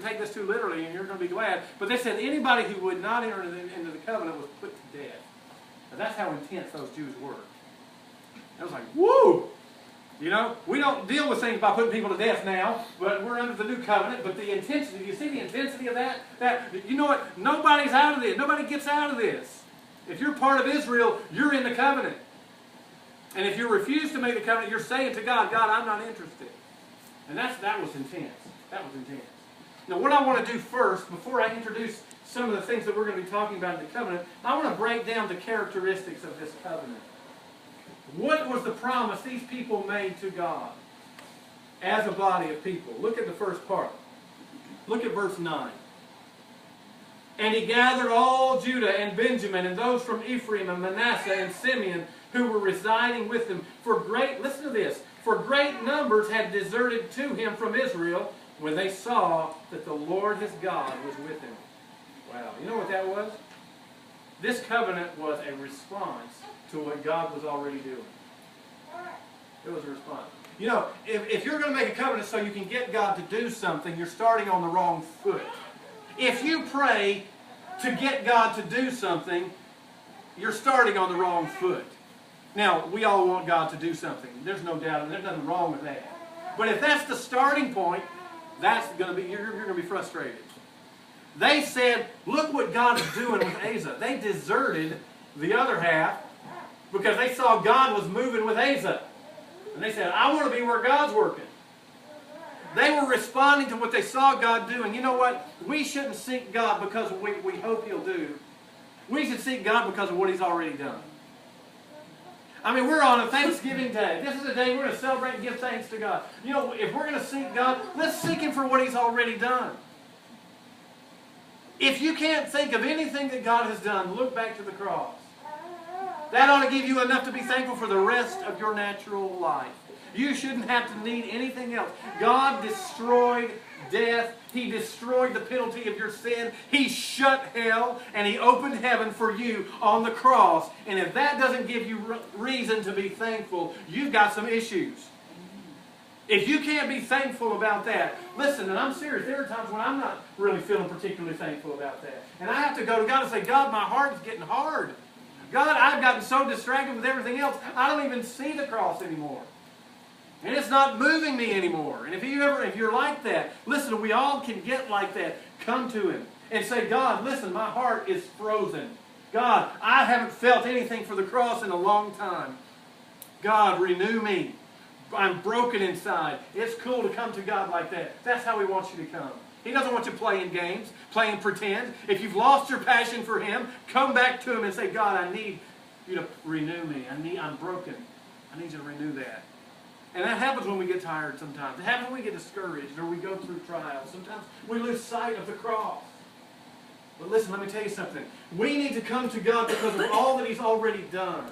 can take this too literally and you're going to be glad. But they said anybody who would not enter into the covenant was put to death. Now, that's how intense those Jews were. I was like, woo! You know, we don't deal with things by putting people to death now, but we're under the new covenant. But the intensity, you see the intensity of that? You know what? Nobody's out of this. Nobody gets out of this. If you're part of Israel, you're in the covenant. And if you refuse to make the covenant, you're saying to God, God, I'm not interested. And that was intense. That was intense. Now, what I want to do first, before I introduce some of the things that we're going to be talking about in the covenant, I want to break down the characteristics of this covenant. What was the promise these people made to God as a body of people? Look at the first part. Look at verse 9. And he gathered all Judah and Benjamin and those from Ephraim and Manasseh and Simeon who were residing with him. Listen to this, for great numbers had deserted to him from Israel when they saw that the Lord his God was with him. Wow, you know what that was? This covenant was a response to what God was already doing. It was a response. You know, if you're going to make a covenant so you can get God to do something, you're starting on the wrong foot. If you pray to get God to do something, you're starting on the wrong foot. Now, we all want God to do something. There's no doubt, and there's nothing wrong with that. But if that's the starting point, that's going to be, you're going to be frustrated. They said, look what God is doing with Asa. They deserted the other half because they saw God was moving with Asa. And they said, I want to be where God's working. They were responding to what they saw God doing. You know what? We shouldn't seek God because of what we hope He'll do. We should seek God because of what He's already done. I mean, we're on a Thanksgiving day. This is a day we're going to celebrate and give thanks to God. You know, if we're going to seek God, let's seek Him for what He's already done. If you can't think of anything that God has done, look back to the cross. That ought to give you enough to be thankful for the rest of your natural life. You shouldn't have to need anything else. God destroyed death. He destroyed the penalty of your sin. He shut hell and He opened heaven for you on the cross. And if that doesn't give you reason to be thankful, you've got some issues. If you can't be thankful about that, listen, and I'm serious, there are times when I'm not really feeling particularly thankful about that. And I have to go to God and say, God, my heart is getting hard. God, I've gotten so distracted with everything else, I don't even see the cross anymore. And it's not moving me anymore. And if you're like that, listen, we all can get like that. Come to Him and say, God, listen, my heart is frozen. God, I haven't felt anything for the cross in a long time. God, renew me. I'm broken inside. It's cool to come to God like that. That's how He wants you to come. He doesn't want you playing games, playing pretend. If you've lost your passion for Him, come back to Him and say, God, I need you to renew me. I'm broken. I need you to renew that. And that happens when we get tired sometimes. It happens when we get discouraged or we go through trials. Sometimes we lose sight of the cross. But listen, let me tell you something. We need to come to God because of all that He's already done.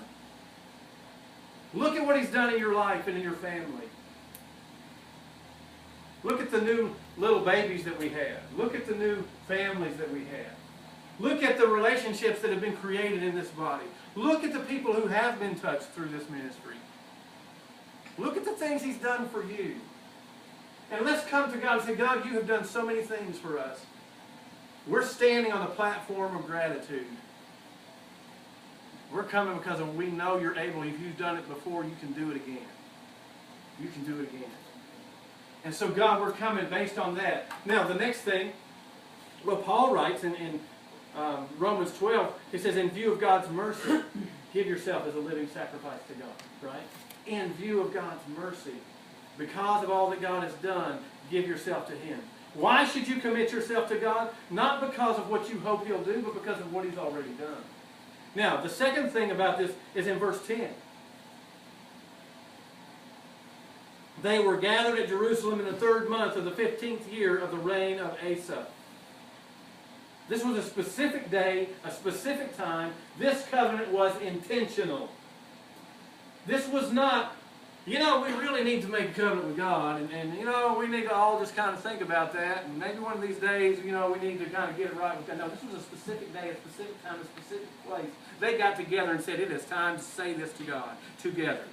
Look at what He's done in your life and in your family. Look at the new little babies that we have. Look at the new families that we have. Look at the relationships that have been created in this body. Look at the people who have been touched through this ministry. Look at the things He's done for you. And let's come to God and say, God, you have done so many things for us. We're standing on the platform of gratitude. We're coming because we know you're able. If you've done it before, you can do it again. You can do it again. And so, God, we're coming based on that. Now, the next thing, well, Paul writes in Romans 12, he says, in view of God's mercy, give yourself as a living sacrifice to God, right? In view of God's mercy, because of all that God has done, give yourself to Him. Why should you commit yourself to God? Not because of what you hope He'll do, but because of what He's already done. Now, the second thing about this is in verse 10. They were gathered at Jerusalem in the 3rd month of the 15th year of the reign of Asa. This was a specific day, a specific time. This covenant was intentional. This was not, we really need to make a covenant with God, and we need to all just kind of think about that, and maybe one of these days, we need to kind of get it right with God. No, this was a specific day, a specific time, a specific place. They got together and said, it is time to say this to God together.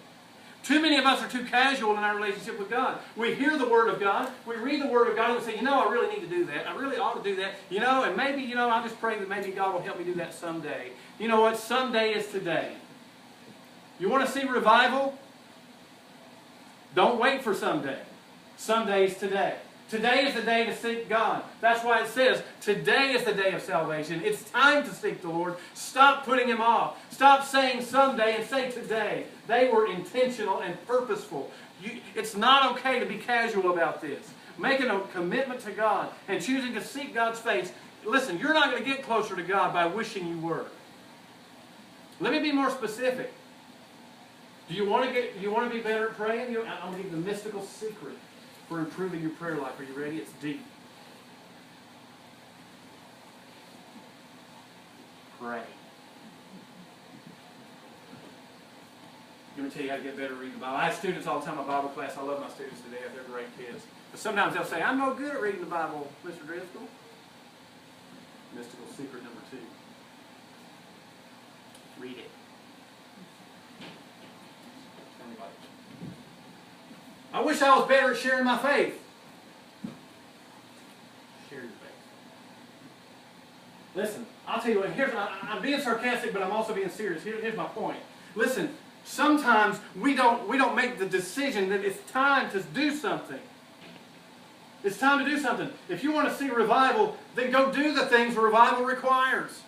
Too many of us are too casual in our relationship with God. We hear the Word of God, we read the Word of God, and we say, you know, I really need to do that. I really ought to do that. You know, and maybe, you know, I just pray that maybe God will help me do that someday. You know what? Someday is today. You want to see revival? Don't wait for someday. Someday is today. Today is the day to seek God. That's why it says, today is the day of salvation. It's time to seek the Lord. Stop putting Him off. Stop saying someday and say today. They were intentional and purposeful. It's not okay to be casual about this. Making a commitment to God and choosing to seek God's face. Listen, you're not going to get closer to God by wishing you were. Let me be more specific. Do you want to be better at praying? I'm going to give you the mystical secret for improving your prayer life. Are you ready? It's deep. Pray. Let me tell you how to get better at reading the Bible. I have students all the time in my Bible class. I love my students to death. They're great kids. But sometimes they'll say, I'm no good at reading the Bible, Mr. Driscoll. Mystical secret number 2. Read it. Anybody? I wish I was better at sharing my faith. Share your faith. Listen, I'll tell you what, I'm being sarcastic, but I'm also being serious. Here's my point. Listen, sometimes we don't make the decision that it's time to do something. It's time to do something. If you want to see revival, then go do the things revival requires.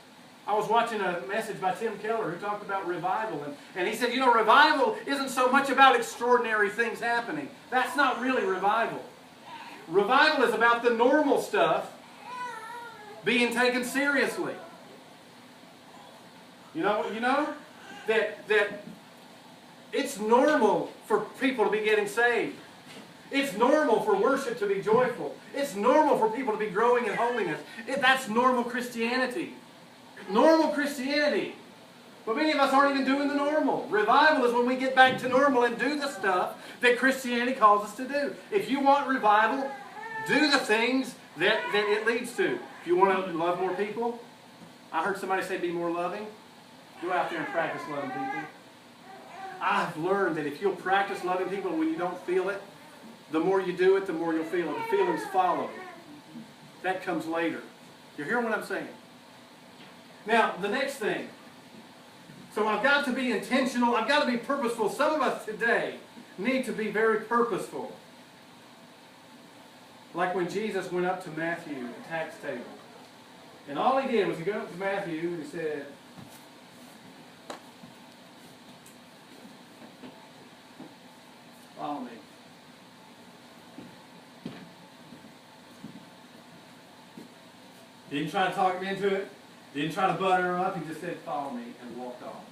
I was watching a message by Tim Keller who talked about revival, and he said, you know, revival isn't so much about extraordinary things happening. That's not really revival. Revival is about the normal stuff being taken seriously. You know that it's normal for people to be getting saved. It's normal for worship to be joyful. It's normal for people to be growing in holiness. That's normal Christianity. Normal Christianity. But many of us aren't even doing the normal. Revival is when we get back to normal and do the stuff that Christianity calls us to do. If you want revival, do the things that it leads to. If you want to love more people, I heard somebody say be more loving. Go out there and practice loving people. I've learned that if you'll practice loving people when you don't feel it, the more you do it, the more you'll feel it. The feelings follow. That comes later. You're hearing what I'm saying? Now, the next thing. So I've got to be intentional. I've got to be purposeful. Some of us today need to be very purposeful. Like when Jesus went up to Matthew, the tax table. And all he did was he went up to Matthew and he said, follow me. Didn't try to talk him into it. Didn't try to butter him up. He just said, follow me, and walked off.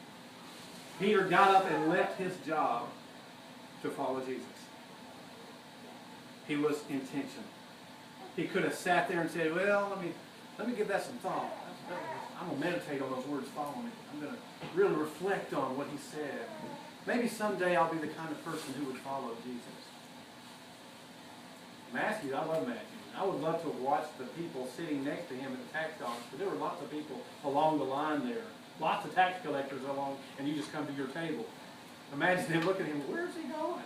Peter got up and left his job to follow Jesus. He was intentional. He could have sat there and said, well, let me give that some thought. I'm going to meditate on those words, follow me. I'm going to really reflect on what he said. Maybe someday I'll be the kind of person who would follow Jesus. Matthew, I love Matthew. I would love to watch the people sitting next to him at the tax office, but there were lots of people along the line there. Lots of tax collectors along, and you just come to your table. Imagine him looking at him, where's he going?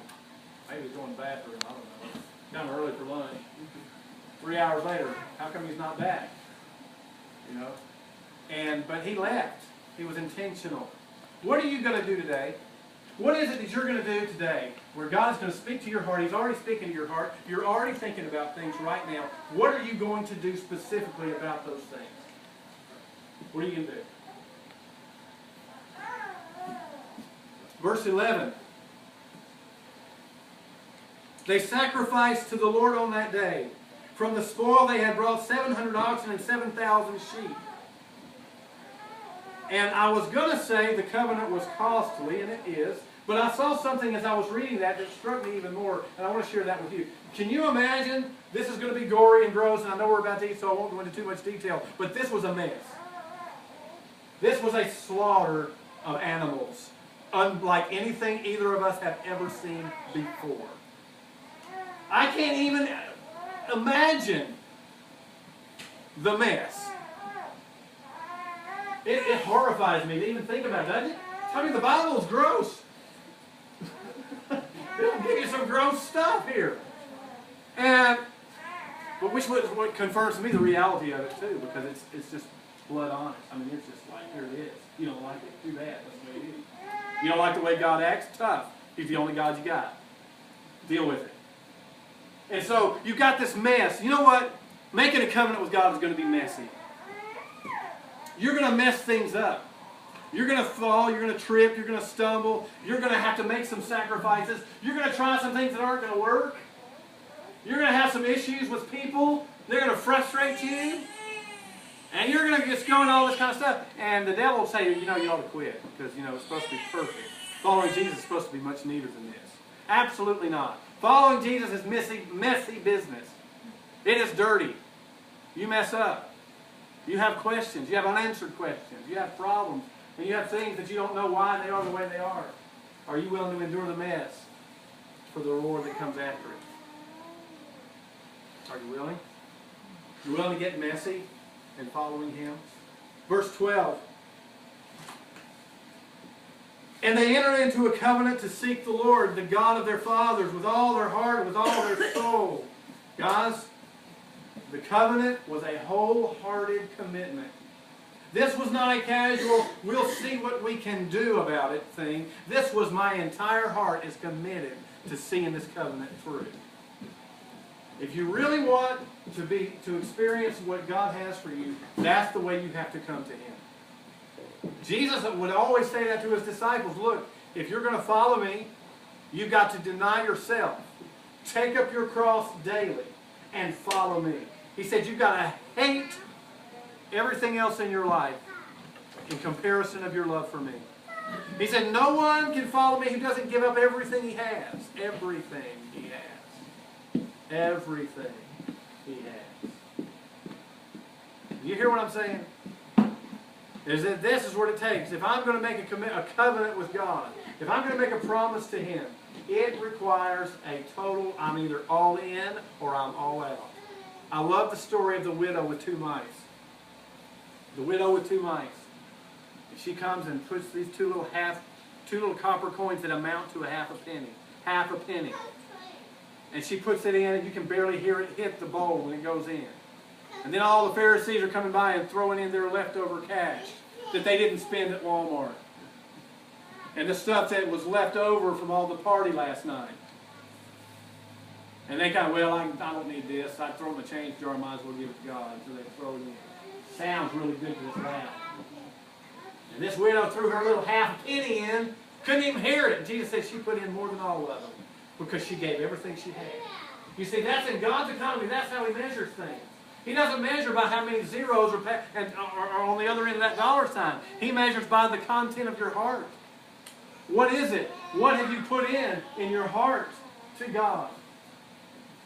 Maybe he's going to the bathroom, I don't know. Kind of early for lunch. 3 hours later, how come he's not back? You know? But he left. He was intentional. What are you going to do today? What is it that you're going to do today where God's going to speak to your heart? He's already speaking to your heart. You're already thinking about things right now. What are you going to do specifically about those things? What are you going to do? Verse 11. They sacrificed to the Lord on that day. From the spoil they had brought 700 oxen and 7,000 sheep. And I was going to say the covenant was costly, and it is. But I saw something as I was reading that struck me even more, and I want to share that with you. Can you imagine? This is going to be gory and gross, and I know we're about to eat, so I won't go into too much detail. But this was a mess. This was a slaughter of animals, unlike anything either of us have ever seen before. I can't even imagine the mess. It horrifies me to even think about it, doesn't it? I mean, the Bible is gross. It'll give you some gross stuff here. But what confirms to me the reality of it too, because it's just blood honest. I mean, it's just like, here it is. You don't like it? Too bad. That's the way it is. You don't like the way God acts? Tough. He's the only God you got. Deal with it. And so, you've got this mess. You know what? Making a covenant with God is going to be messy. You're going to mess things up. You're going to fall, you're going to trip, you're going to stumble, you're going to have to make some sacrifices, you're going to try some things that aren't going to work, you're going to have some issues with people, they're going to frustrate you, and you're going to just go into all this kind of stuff. And the devil will say, you ought to quit, because, it's supposed to be perfect. Following Jesus is supposed to be much neater than this. Absolutely not. Following Jesus is messy business. It is dirty. You mess up. You have questions. You have unanswered questions. You have problems. And you have things that you don't know why they are the way they are. Are you willing to endure the mess for the reward that comes after it? Are you willing? You're willing to get messy in following Him? Verse 12. And they entered into a covenant to seek the Lord, the God of their fathers, with all their heart and with all their soul. Guys, the covenant was a wholehearted commitment. This was not a casual, we'll see what we can do about it thing. This was my entire heart is committed to seeing this covenant through. If you really want to experience what God has for you, that's the way you have to come to Him. Jesus would always say that to His disciples. Look, if you're going to follow me, you've got to deny yourself. Take up your cross daily and follow me. He said you've got to hate everything else in your life in comparison of your love for me. He said no one can follow me who doesn't give up everything he has. Everything he has. Everything he has. You hear what I'm saying? Is that this is what it takes. If I'm going to make a covenant with God, if I'm going to make a promise to Him, it requires a total, I'm either all in or I'm all out. I love the story of the widow with 2 mice. The widow with 2 mice. She comes and puts these two little copper coins that amount to a half a penny. Half a penny. And she puts it in and you can barely hear it hit the bowl when it goes in. And then all the Pharisees are coming by and throwing in their leftover cash that they didn't spend at Walmart. And the stuff that was left over from all the party last night. And they kind of, well, I don't need this. I throw it in the change jar, might as well give it to God. So they throw it in. Sounds really good to this loud. And this widow threw her little half penny in, couldn't even hear it. And Jesus said she put in more than all of them because she gave everything she had. You see, that's in God's economy. That's how He measures things. He doesn't measure by how many zeros are on the other end of that dollar sign. He measures by the content of your heart. What is it? What have you put in your heart to God?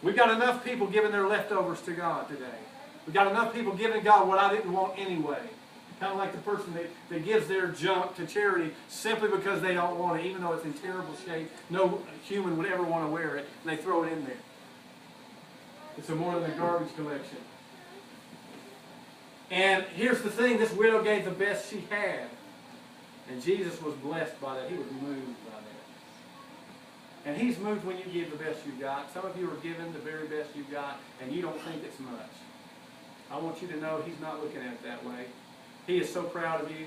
We've got enough people giving their leftovers to God today. We've got enough people giving God what I didn't want anyway. Kind of like the person that gives their junk to charity simply because they don't want it, even though it's in terrible shape. No human would ever want to wear it, and they throw it in there. It's more than a garbage collection. And here's the thing, this widow gave the best she had. And Jesus was blessed by that. He was moved by that. And He's moved when you give the best you've got. Some of you are giving the very best you've got, and you don't think it's much. I want you to know He's not looking at it that way. He is so proud of you.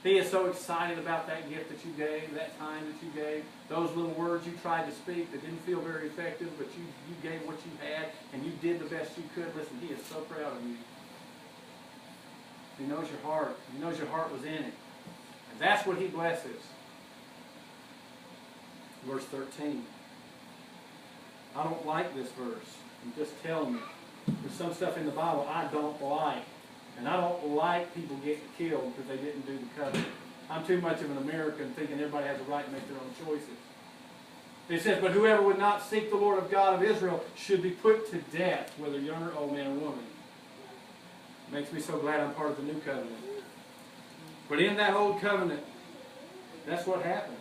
He is so excited about that gift that you gave, that time that you gave, those little words you tried to speak that didn't feel very effective, but you gave what you had, and you did the best you could. Listen, He is so proud of you. He knows your heart. He knows your heart was in it. And that's what He blesses. Verse 13. I don't like this verse. I'm just telling you. There's some stuff in the Bible I don't like. And I don't like people getting killed because they didn't do the covenant. I'm too much of an American thinking everybody has a right to make their own choices. It says, but whoever would not seek the Lord of God of Israel should be put to death, whether young or old man or woman. It makes me so glad I'm part of the new covenant. But in that old covenant, that's what happened.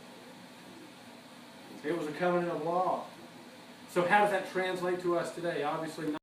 It was a covenant of law. So how does that translate to us today? Obviously not.